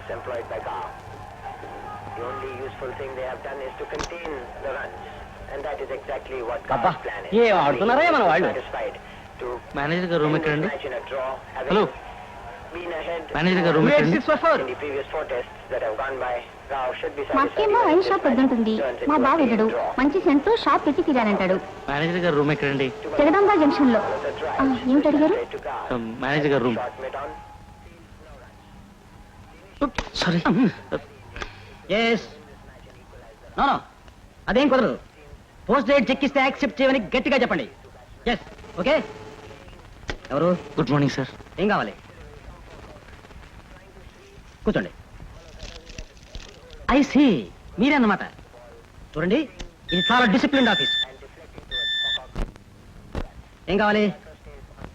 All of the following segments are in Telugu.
workers employed by Gao. The only useful thing they have done is to contain the runs, and that is exactly what Gao's plan is. ఏ ఆడుతున్నారా మన వాళ్ళు? Satisfied to మేనేజర్ గారు రూమ్ ఎక్కడండి? match in a draw, having hello been ahead manager గారు రూమ్ ఎక్కడండి? in the previous 4 tests that have gone by. Gao should be మాకేమో వైన్ షాప్ వద్దంటుంది. మా బావ వెళ్ళడు, మంచి సెంట్ షాప్ పెట్టి తీరానంటాడు. మేనేజర్ గారు రూమ్ ఎక్కడండి? జగదాంబ జంక్షన్ లో. ఏమిటి అడిగారు? మేనేజర్ గారు రూమ్. సారీ. నో అదేం కుదరదు. పోస్ట్ డేట్ చెక్ ఇస్తే యాక్సెప్ట్ చేయమని గట్టిగా చెప్పండి. Yes okay. ఎవరు? Good morning sir. ఏం కావాలి? కూర్చోండి. ఐ సీ, మీరే అన్నమాట. చూడండి, ఇది చాలా డిసిప్లిన్డ్ ఆఫీస్. ఏం కావాలి?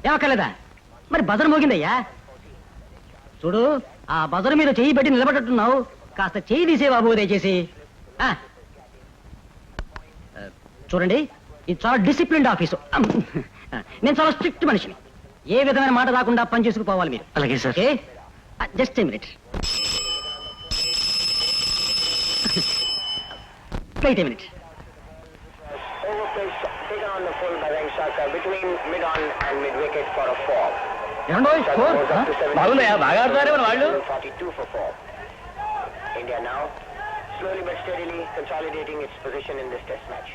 ఏమక్కర్లేదా? మరి బజర్ మోగిందయ్యా. చూడు, ఆ బజర్ మీద చెయ్యి పెట్టి నిలబడట్టున్నావు. కాస్త చెయ్యి తీసే బాబు దయచేసి. చూడండి, ఇది చాలా డిసిప్లిన్డ్ ఆఫీసు. నేను చాలా స్ట్రిక్ట్ మనిషిని. ఏ విధమైన మాట రాకుండా పని చేసుకుపోవాలి మీరు. అలాగే sir. Okay, just a minute. Wait a minute. Taken on the full by Venkateshwar between mid-on and mid-wicket for a 4. బాగుందయ్యా, బాగా ఆడుతున్నారే మన వాళ్ళు. 42 for 4. India now slowly but steadily consolidating its position in this test match.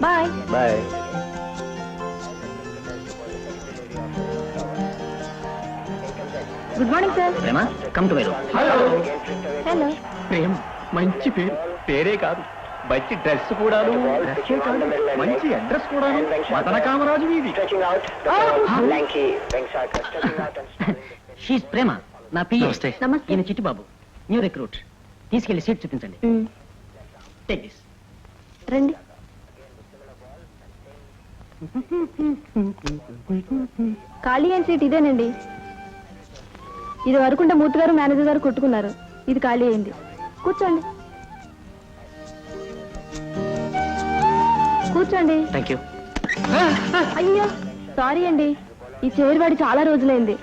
Bye bye. Good morning sir. Prema, come to my room. Hello. Prema మంచి పేరు. పేరే కాదు, మంచి డ్రెస్ కూడాను. మంచి అడ్రస్ కూడాను. మదన కామరాజు వీధి. Stretching out the lanky Venkateshwar stepping out and stalling. She's Prema, నా పిఏ. నమస్తే. నమస్తే. ఈయన చిట్టిబాబు, న్యూ రిక్రూట్. తీసుకెళ్లి సీట్ చూపించండి. Take this. రండి. ఖాళీ అయిన సీట్ ఇదేనండి. ఇది వరకుంటే మూర్తి గారు మేనేజర్ గారు కొట్టుకున్నారు. ఇది ఖాళీ అయింది. కూర్చోండి, కూర్చోండి. Thank you. అయ్యో సారీ అండి, ఈ చైర్ వాడి చాలా రోజులైంది.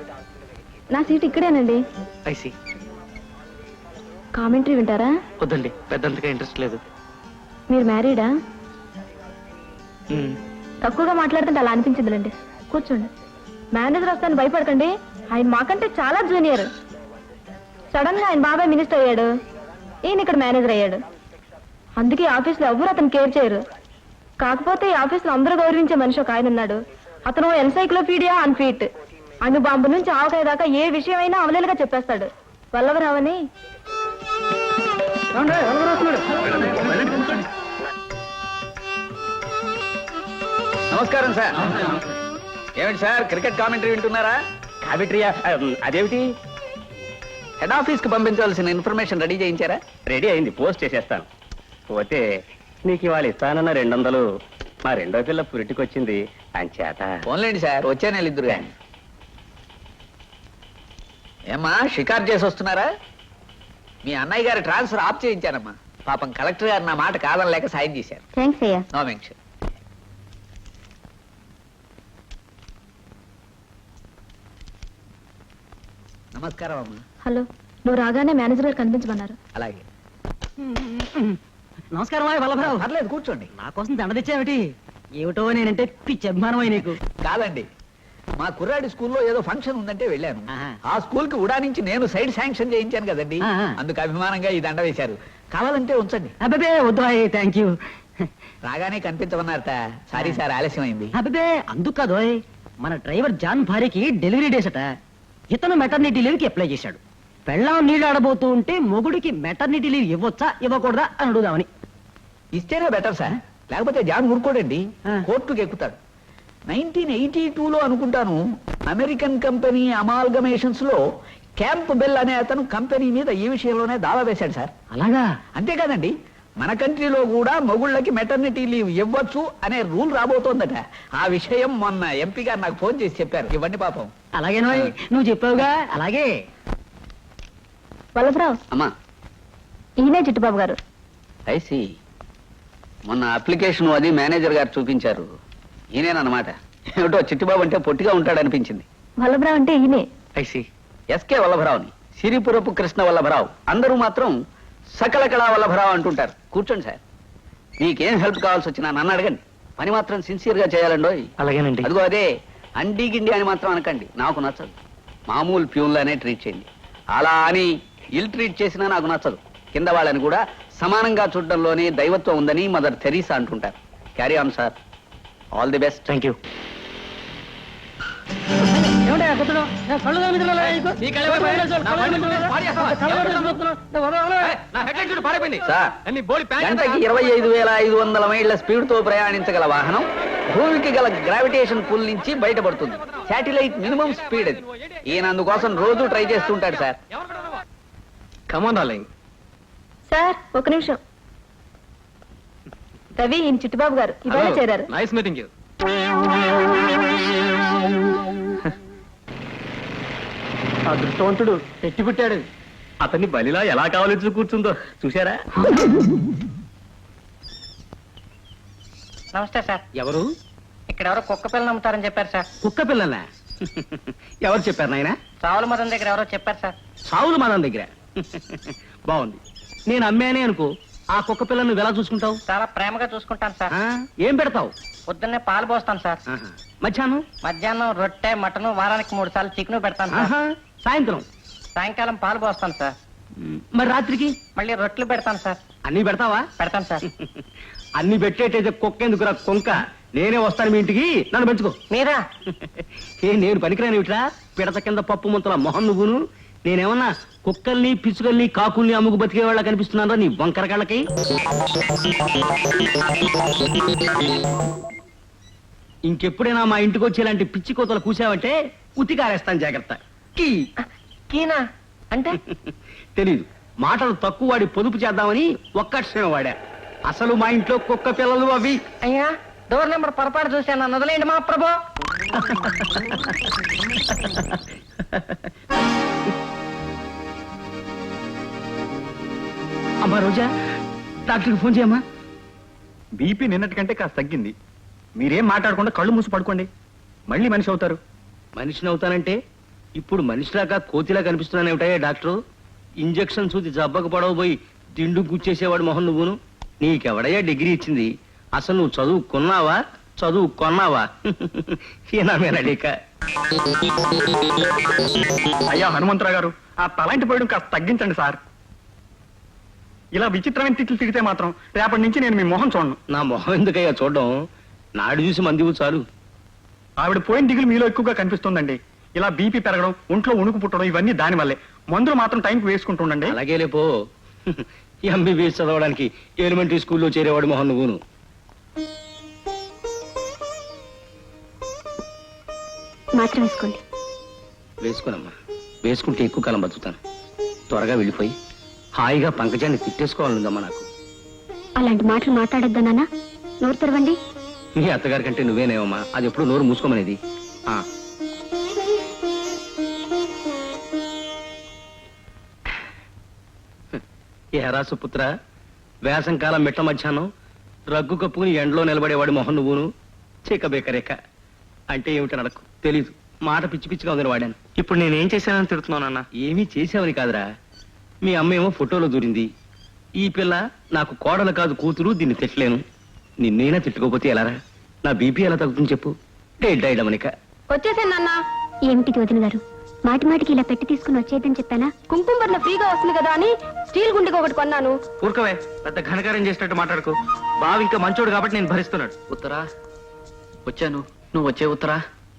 నా సీట్ ఇక్కడేనండి. I see. కామెంటరీ వింటారా? వద్దండి, పెద్దంతగా ఇంట్రెస్ట్ లేదు. మీరు మ్యారీడా? తక్కువగా మాట్లాడుతుంటే అలా అనిపించదులేండి. కూర్చోండి. మేనేజర్ వస్తాను భయపడకండి, ఆయన మాకంటే చాలా జూనియర్. సడన్ గా ఆయన బాబాయ్ మినిస్టర్ అయ్యాడు, ఈయన ఇక్కడ మేనేజర్ అయ్యాడు. అందుకే ఆఫీస్లో ఎవరు అతను కేర్ చేయరు. కాకపోతే ఈ ఆఫీస్లో అందరూ గౌరవించే మనిషి ఒక ఆయన ఉన్నాడు. అతను ఎన్సైక్లోపీడియా ఆన్ ఫీట్. అణుబాంబు నుంచి ఆవకాయ దాకా ఏ విషయమైనా అవలేలుగా చెప్పేస్తాడు. వల్లవరావని. నమస్కారం సార్. ఏమిటి సార్, క్రికెట్ కామెంటరీ వింటున్నారా? కామెంటరీయా? అదేమిటి? హెడ్ ఆఫీస్ కి పంపించాల్సిన ఇన్ఫర్మేషన్ రెడీ చేయించారా? రెడీ అయింది, పోస్ట్ చేసేస్తాను. పోతే నీకు ఇవాళ ఇస్తానన్న 200 మా రెండో పిల్ల పురిటికొచ్చింది అంచేత. ఫోన్లేండి సార్, వచ్చే నెల ఇద్దరు కానీ. ఏమ్మా, షికారు చేసి వస్తున్నారా? మీ అన్నయ్య గారి ట్రాన్స్ఫర్ ఆఫ్ చేయించానమ్మా. పాపం కలెక్టర్ గారు నా మాట కాదనలేక సాయం చేశారు. థ్యాంక్స్ అయ్యా. No mention. నమస్కారం అమ్మా. హలో. నువ్వు రాగానే మేనేజర్ గారు కనిపించమన్నారు. అలాగే. నమస్కారం వల్లభరావు. పర్లేదు, కూర్చోండి. నా కోసం దండ తెచ్చావిటి? ఏమిటో నేనంటే పిచ్చి అభిమానమై నీకు. కాదండి, మా కుర్రాడి స్కూల్లో ఏదో ఫంక్షన్ ఉందంటే వెళ్ళాను. ఆహా. ఆ స్కూల్ కి ఉడా నుంచి నేను సైడ్ శాంక్షన్ చేయించాను కదండి. ఆహా. అందుకు అభిమానంగా ఈ దండ వేశారు. కావాలంటే ఉంచండి. అబ్బే వద్దు, థ్యాంక్ యూ. రాగానే కనిపించమన్నారట. సారీ సార్, ఆలస్యం అయింది. అబ్బే అందుకు కాదోయ్, మన డ్రైవర్ జాన్ భార్యకి డెలివరీ డేస్ అట. ఇతను మెటర్నిటీ లీవ్ కి అప్లై చేశాడు. పెళ్ళాం నీళ్ళు ఆడబోతూ ఉంటే మొగుడికి మెటర్నిటీ లీవ్ ఇవ్వొచ్చా ఇవ్వకూడదా అని అడుగుదామని. ఇస్తేనే బెటర్ సార్, లేకపోతే జాన్ ఊరుకోడండి, కోర్టుకు ఎక్కుతాడు. 1982లో అనుకుంటాను, అమెరికన్ కంపెనీ అమాల్గమేషన్స్ లో క్యాంప్ బెల్ అనే అతను కంపెనీ మీద ఈ విషయంలోనే దావా వేశాడు సార్. అలాగా? అంతేకాదండి, మన కంట్రీలో కూడా మొగుళ్ళకి మెటర్నిటీ లీవ్ ఇవ్వచ్చు అనే రూల్ రాబోతోందట. ఆ విషయం మొన్న ఎంపీ గారు నాకు ఫోన్ చేసి చెప్పారు. ఇవ్వండి పాపం. అలాగే నువ్వు చెప్పావుగా, అలాగే. వల్లభరావు, అమ్మా. ఈయనే చిట్టుబాబు గారు. ఐసి. మొన్న అప్లికేషన్ అది మేనేజర్ గారు చూపించారు. ఈయనేనమాట. ఏమిటో చిట్టిబాబు అంటే పొట్టిగా ఉంటాడనిపించింది. వల్లభరావు అంటే ఈయనే. ఐసి ఎస్కే వల్లభరావుని, సిరిపురపు కృష్ణ వల్లభరావు, అందరూ మాత్రం సకల కళా వల్లభరావు అంటుంటారు. కూర్చోండి సార్, మీకేం హెల్ప్ కావాల్సి వచ్చినా నన్ను అడగండి. పని మాత్రం సిన్సియర్ గా చేయాలండోయ్. అలాగేనండి. అదిగో అదే అండి గిండి అని మాత్రం అనకండి, నాకు నచ్చదు. మామూలు ప్యూన్లానే ట్రీట్ చేయండి. అలా అని ఇల్ ట్రీట్ చేసినా నాకు నచ్చదు. కింద వాళ్ళని కూడా సమానంగా చూడడంలోనే దైవత్వం ఉందని మదర్ తెరీసా అంటుంటారు. Carry on sir, all the best. Thank you. గంటకి 25,500 మైళ్ళ స్పీడ్ తో ప్రయాణించగల వాహనం భూమికి గల గ్రావిటేషన్ పుల్ నుంచి బయటపడుతుంది. శాటిలైట్ మినిమం స్పీడ్ అది. ఈయన అందుకోసం రోజు ట్రై చేస్తుంటాడు సార్. Come on darling. సార్ ఒక నిమిషం. రవి, ఈయన చిట్టుబాబు గారు ఇవాళ చేరారు. Nice meeting you. అదృష్టవంతుడు పెట్టి పుట్టాడు. అతన్ని బలిలా ఎలా కావాలో కూర్చుందో చూసారా? నమస్తే సార్. ఎవరు? ఇక్కడ ఎవరో కుక్క పిల్లని అమ్ముతారని చెప్పారు సార్. కుక్క పిల్లలా? ఎవరు చెప్పారు నాయన? చావుల మదం దగ్గర ఎవరో చెప్పారు సార్. సావులు మనం దగ్గర. బాగుంది. నేను అమ్మానే అనుకో, ఆ కుక్క పిల్లను నువ్వు ఎలా చూసుకుంటావు? చాలా ప్రేమగా చూసుకుంటాను సార్. ఆ, ఏం పెడతావు? పొద్దున్నే పాలు పోస్తాను సార్. ఆహా. మధ్యాహ్నం? మధ్యాహ్నం రొట్టె, మటను, వారానికి 3 సార్లు చికెన్ పెడతాను సార్. ఆహా. సాయంత్రం? సాయంకాలం పాలు పోస్తాను సార్. మరి రాత్రికి? మళ్ళీ రొట్టెలు పెడతాను సార్. అన్ని పెడతావా? పెడతాను సార్. అన్ని పెట్టేటైతే కుక్క ఎందుకురా కొంక? నేనే వస్తాను మీ ఇంటికి, నన్ను పెంచుకో. మీరా? నేను పనికిరాను ఇట్లా పిడత కింద పప్పు ముంతల మొహం నువ్వును. నేనేమన్నా కుక్కల్ని, పిచ్చుకల్ని, కాకుల్ని అమ్ముకు బతికే వాళ్ళ కనిపిస్తున్నారా నీ వంకర కళ్ళకి? ఇంకెప్పుడైనా మా ఇంటికి వచ్చేలాంటి పిచ్చి కోతలు కూసావంటే ఉతికారేస్తాను, జాగ్రత్త. కీ కీనా అంటే? తెలీదు. మాటలు తక్కువ వాడి పొదుపు చేద్దామని ఒక్కక్షణం వాడా. అసలు మా ఇంట్లో కుక్క పిల్లలు అవి. అయ్యా, డోర్ నెంబర్ పొరపాటు చూశాను, నన్ను వదిలేయండి మా ప్రభు. అమ్మా రోజా, డాక్టర్కి ఫోన్ చేయమ్మా. బీపీ నిన్నటి కంటే కాస్త తగ్గింది. మీరేం మాట్లాడకుండా కళ్ళు మూసి పడుకోండి, మళ్ళీ మనిషి అవుతారు. మనిషిని అవుతానంటే ఇప్పుడు మనిషిలాగా కోతిలా కనిపిస్తున్నానేమిటాయా డాక్టరు? ఇంజక్షన్ చూసి జబ్బకు పడవబోయి దిండు గుచ్చేసేవాడు మొహన్ నువ్వును. నీకెవడయ్యా డిగ్రీ ఇచ్చింది? అసలు నువ్వు చదువుకున్నావా, చదువుకున్నావా? ఏనామేనడీక. అయ్యా హనుమంతరావు గారు, ఆ తలాంటి పోయడం కాస్త తగ్గించండి సార్. ఇలా విచిత్రమైన తిట్లు తిడితే మాత్రం రేపటి నుంచి నేను మీ మొహం చూడను. నా మొహం ఎందుకయ్యా చూడడం? నాడు చూసి మందివు చాలు. ఆవిడ పోయిన దిగులు మీలో ఎక్కువగా కనిపిస్తుందండి. ఇలా బీపీ పెరగడం, ఒంట్లో ఉణుకు పుట్టడం, ఇవన్నీ దాని వల్లే. మందులు మాత్రం టైంకి వేసుకుంటుండండి. అలాగే లేపో. ఎంబీబీఎస్ చదవడానికి ఎలిమెంటరీ స్కూల్లో చేరేవాడు మొహన్ నువ్వును. మాత్రం వేసుకోండి. వేసుకోనమ్మా, వేసుకుంటే ఎక్కువ కాలం బతుకుతాను. త్వరగా వెళ్ళిపోయి హాయిగా పంకజాన్ని తిట్టేసుకోవాలనుందమ్మా నాకు. అలాంటి మాటలు మాట్లాడొద్దా నాన్న? నోరు తెరవండి. మీ అత్తగారి కంటే నువ్వేనేవమ్మా అది ఎప్పుడు నోరు మూసుకోమనేది. ఏరా సుపుత్ర, వేసంకాలం మిట్ట మధ్యాహ్నం రగ్గు కప్పుకుని ఎండలో నిలబడేవాడు మొహన్ నువ్వును. చీక బేకరేక అంటే ఏమిటో నాకు తెలీదు. మాట పిచ్చి పిచ్చిగా ఉందని వాడాను. ఇప్పుడు నేనేం చేశానని తిడుతున్నానన్నా? ఏమీ చేసావని కాదురా, మీ అమ్మేమో ఫోటోలో దూరింది. ఈ పిల్ల నాకు కోడలు కాదు కూతురు, దీన్ని తిట్టలేను. నిన్నైనా తిట్టుకోపోతే ఎలారా? నా బీపీ ఎలా తగ్గుతుంది చెప్పు? డైడమనిక వచ్చేసాను నాన్న. ఏమిటిది వదిన గారు, మాటి మాటికి ఇలా పెట్టి తీసుకుని వచ్చేద్దని చెప్పానా? కుంకుమ బర్ల ఫ్రీగా వస్తుంది కదా అని స్టీల్ గుండెకి ఒకటి కొన్నాను. ఊరుకోవే, పెద్ద ఘనకార్యం చేసినట్టు మాట్లాడుకో. బావ ఇంకా మంచోడు కాబట్టి నేను భరిస్తున్నాడు. ఉత్తరా వచ్చాను, నువ్వు వచ్చే ఉత్తరా.